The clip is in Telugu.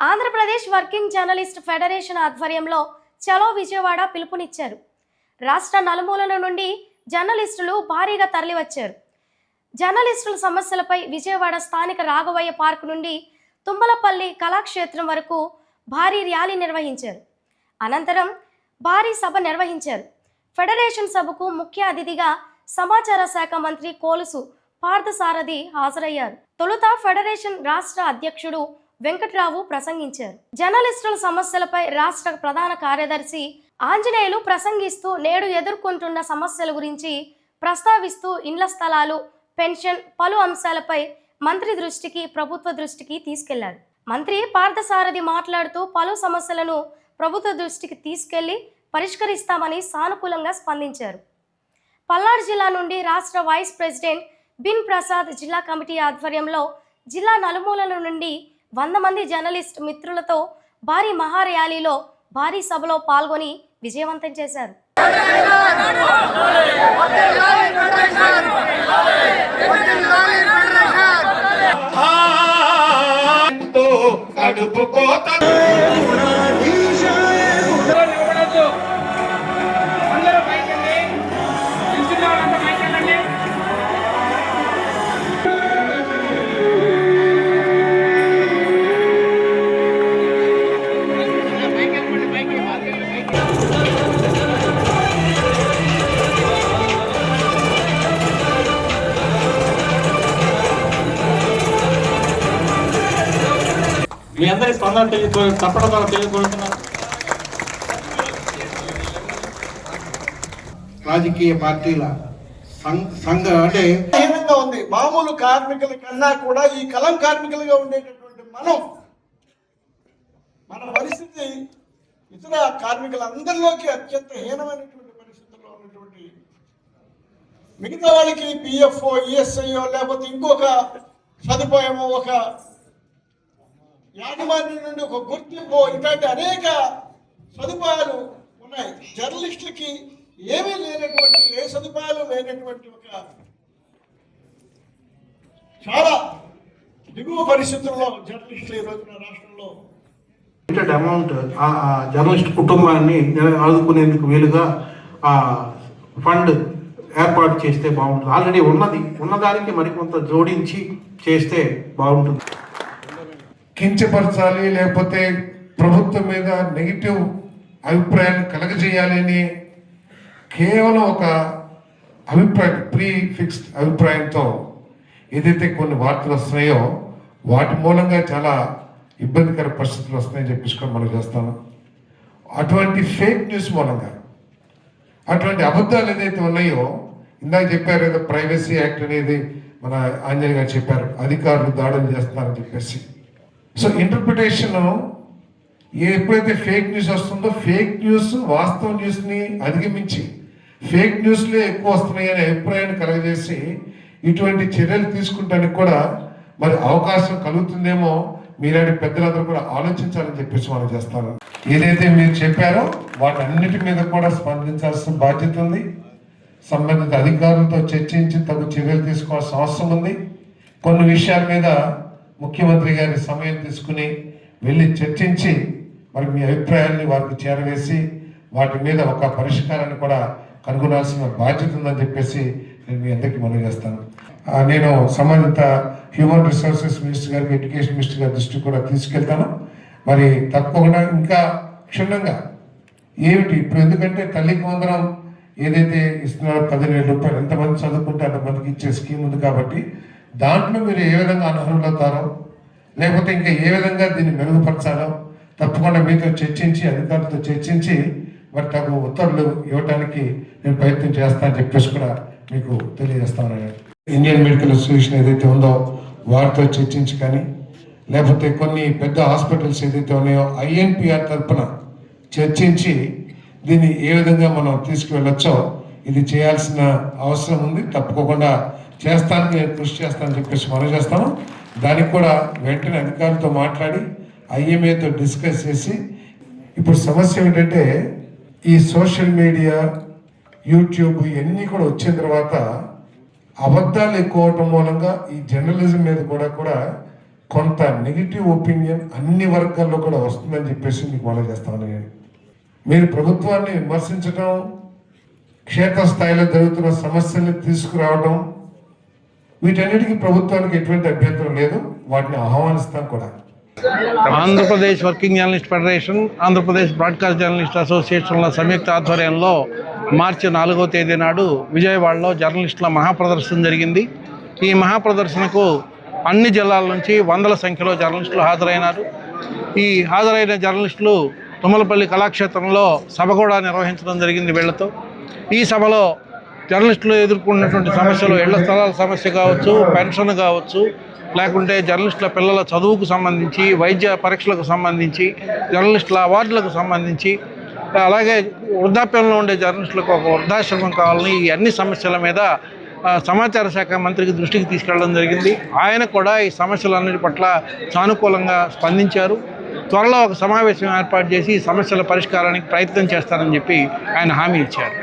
ఆంధ్రప్రదేశ్ వర్కింగ్ జర్నలిస్ట్ ఫెడరేషన్ ఆధ్వర్యంలో చలో విజయవాడ పిలుపునిచ్చారు. రాష్ట్ర నలుమూలల నుండి జర్నలిస్టులు భారీగా తరలివచ్చారు. జర్నలిస్టుల సమస్యలపై విజయవాడ స్థానిక రాఘవయ్య పార్క్ నుండి తుమ్మలపల్లి కళాక్షేత్రం వరకు భారీ ర్యాలీ నిర్వహించారు. అనంతరం భారీ సభ నిర్వహించారు. ఫెడరేషన్ సభకు ముఖ్య అతిథిగా సమాచార శాఖ మంత్రి కోలుసు పార్థసారథి హాజరయ్యారు. తొలుత ఫెడరేషన్ రాష్ట్ర అధ్యక్షుడు వెంకట్రావు ప్రసంగించారు. జర్నలిస్టుల సమస్యలపై రాష్ట్ర ప్రధాన కార్యదర్శి ఆంజనేయులు ప్రసంగిస్తూ నేడు ఎదుర్కొంటున్న సమస్యల గురించి ప్రస్తావిస్తూ ఇండ్ల స్థలాలు, పెన్షన్, పలు అంశాలపై మంత్రి దృష్టికి, ప్రభుత్వ దృష్టికి తీసుకెళ్లారు. మంత్రి పార్థసారథి మాట్లాడుతూ పలు సమస్యలను ప్రభుత్వ దృష్టికి తీసుకెళ్లి పరిష్కరిస్తామని సానుకూలంగా స్పందించారు. పల్నాడు జిల్లా నుండి రాష్ట్ర వైస్ ప్రెసిడెంట్ బిన్ ప్రసాద్ జిల్లా కమిటీ ఆధ్వర్యంలో జిల్లా నలుమూలల నుండి 100 మంది జర్నలిస్ట్ మిత్రులతో భారీ మహార్యాలీలో భారీ సభలో పాల్గొని విజయవంతం చేశారు. మీ అందరి స్పందన తప్పడం ద్వారా తెలియజేస్తున్నాను. రాజకీయ పార్టీల సంఘ అంటే హీనంగా ఉంది. మామూలు కార్మికుల కన్నా కూడా ఈ కలం కార్మికులుగా ఉండేటటువంటి మన పరిస్థితి ఇతర కార్మికులందరిలోకి అత్యంత హీనమైనటువంటి పరిస్థితుల్లో ఉన్నటువంటి మిగతా వాళ్ళకి పిఎఫ్ఓ, ఈఎస్ఐఓ లేకపోతే ఇంకొక సదుపాయమో, ఒక యాజమాన్యం నుండి ఒక గుర్తింపు, ఇలాంటి అనేక సదుపాయాలు ఉన్నాయి. జర్నలిస్టులకి ఏమీ లేనటువంటి, ఏ సదుపాయాలు లేనటువంటి ఒక చాలా దిగువ పరిస్థితుల్లో జర్నలిస్టులు ఈ రోజున రాష్ట్రంలో అమౌంట్ ఆ జర్నలిస్ట్ కుటుంబాన్ని ఆదుకునేందుకు వీలుగా ఆ ఫండ్ ఏర్పాటు చేస్తే బాగుంటుంది. ఆల్రెడీ ఉన్నదానికి మరికొంత జోడించి చేస్తే బాగుంటుంది. కించపరచాలి, లేకపోతే ప్రభుత్వం మీద నెగిటివ్ అభిప్రాయాన్ని కలగజేయాలని కేవలం ఒక అభిప్రాయం, ప్రీ ఫిక్స్డ్ అభిప్రాయంతో ఏదైతే కొన్ని వార్తలు వస్తున్నాయో వాటి మూలంగా చాలా ఇబ్బందికర పరిస్థితులు వస్తున్నాయని చెప్పేసుకొని మనం చేస్తాను. అటువంటి ఫేక్ న్యూస్ మూలంగా, అటువంటి అబద్ధాలు ఏదైతే ఉన్నాయో, ఇందాక చెప్పారు ఏదో ప్రైవసీ యాక్ట్ అనేది మన ఆంజనేయ గారు చెప్పారు, అధికారులు దాడులు చేస్తున్నారని చెప్పేసి. సో ఇంటర్ప్రిటేషన్ ఎప్పుడైతే ఫేక్ న్యూస్ వస్తుందో, ఫేక్ న్యూస్ వాస్తవ న్యూస్ని అధిగమించి ఫేక్ న్యూస్లే ఎక్కువ వస్తున్నాయి అనే అభిప్రాయాన్ని కలగజేసి ఇటువంటి చర్యలు తీసుకుంటానికి కూడా మరి అవకాశం కలుగుతుందేమో మీలాంటి పెద్దలందరూ కూడా ఆలోచించాలని చెప్పేసి మనం చేస్తాను. ఏదైతే మీరు చెప్పారో వాటన్నిటి మీద కూడా స్పందించాల్సిన బాధ్యత ఉంది. సంబంధిత అధికారులతో చర్చించి తగు చర్యలు తీసుకోవాల్సిన అవసరం ఉంది. కొన్ని విషయాల మీద ముఖ్యమంత్రి గారి సమయం తీసుకుని వెళ్ళి చర్చించి మరి మీ అభిప్రాయాన్ని వారికి చేరవేసి వాటి మీద ఒక పరిష్కారాన్ని కూడా కనుగొనాల్సిన బాధ్యత ఉందని చెప్పేసి నేను మీ అందరికీ మనవి చేస్తాను. నేను సంబంధిత హ్యూమన్ రిసోర్సెస్ మినిస్టర్ గారికి, ఎడ్యుకేషన్ మినిస్టర్ గారి దృష్టికి కూడా తీసుకెళ్తాను. మరి తప్పకుండా ఇంకా క్షుణ్ణంగా ఏమిటి ఇప్పుడు, ఎందుకంటే తల్లికి వందనం ఏదైతే ఇస్తున్నారో 15,000 రూపాయలు ఎంతమంది చదువుకుంటే అంతమందికి ఇచ్చే స్కీమ్ ఉంది కాబట్టి దాంట్లో మీరు ఏ విధంగా అనర్హులు అవుతారో, లేకపోతే ఇంకా ఏ విధంగా దీన్ని మెరుగుపరచాలో తప్పకుండా మీతో చర్చించి, అధికారులతో చర్చించి మరి తగు ఉత్తర్వులు ఇవ్వడానికి నేను ప్రయత్నం చేస్తానని చెప్పేసి కూడా మీకు తెలియజేస్తాను. ఇండియన్ మెడికల్ అసోసియేషన్ ఏదైతే ఉందో వారితో చర్చించి కానీ, లేకపోతే కొన్ని పెద్ద హాస్పిటల్స్ ఏదైతే ఉన్నాయో ఐఎన్పిఆర్ తరఫున చర్చించి దీన్ని ఏ విధంగా మనం తీసుకువెళ్ళొచ్చో ఇది చేయాల్సిన అవసరం ఉంది. తప్పకుండా చేస్తానికి నేను కృషి చేస్తానని చెప్పేసి మనం చేస్తాను. దానికి కూడా వెంటనే అధికారులతో మాట్లాడి ఐఎంఏతో డిస్కస్ చేసి, ఇప్పుడు సమస్య ఏంటంటే ఈ సోషల్ మీడియా, యూట్యూబ్ ఇవన్నీ కూడా వచ్చిన తర్వాత అబద్ధాలు ఎక్కువ అవటం మూలంగా ఈ జర్నలిజం మీద కూడా కొంత నెగిటివ్ ఒపీనియన్ అన్ని వర్గాల్లో కూడా వస్తుందని చెప్పేసి మీకు మనం చేస్తామని మీరు ప్రభుత్వాన్ని విమర్శించడం, క్షేత్రస్థాయిలో జరుగుతున్న సమస్యల్ని తీసుకురావడం, వీటన్నిటికీ ప్రభుత్వానికి ఎటువంటి అభ్యంతరం లేదు, వాటిని ఆహ్వానిస్తాం కూడా. Andhra Pradesh working journalist federation, Andhra Pradesh broadcast journalist అసోసియేషన్ల సంయుక్త ఆధ్వర్యంలో మార్చి 4వ తేదీ నాడు విజయవాడలో జర్నలిస్టుల మహాప్రదర్శన జరిగింది. ఈ మహాప్రదర్శనకు అన్ని జిల్లాల నుంచి వందల సంఖ్యలో జర్నలిస్టులు హాజరైనారు. ఈ హాజరైన జర్నలిస్టులు తుమ్మలపల్లి కళాక్షేత్రంలో సభ కూడా నిర్వహించడం జరిగింది వీళ్లతో. ఈ సభలో జర్నలిస్టులు ఎదుర్కొన్నటువంటి సమస్యలు, ఇళ్ల స్థలాల సమస్య కావచ్చు, పెన్షన్ కావచ్చు, లేకుంటే జర్నలిస్టుల పిల్లల చదువుకు సంబంధించి, వైద్య పరీక్షలకు సంబంధించి, జర్నలిస్టుల అవార్డులకు సంబంధించి, అలాగే వృద్ధాప్యంలో ఉండే జర్నలిస్టులకు ఒక వృద్ధాశ్రమం కావాలని, ఈ అన్ని సమస్యల మీద సమాచార శాఖ మంత్రికి దృష్టికి తీసుకెళ్లడం జరిగింది. ఆయన కూడా ఈ సమస్యలన్నిటి పట్ల సానుకూలంగా స్పందించారు. త్వరలో ఒక సమావేశం ఏర్పాటు చేసి ఈ సమస్యల పరిష్కారానికి ప్రయత్నం చేస్తారని చెప్పి ఆయన హామీ ఇచ్చారు.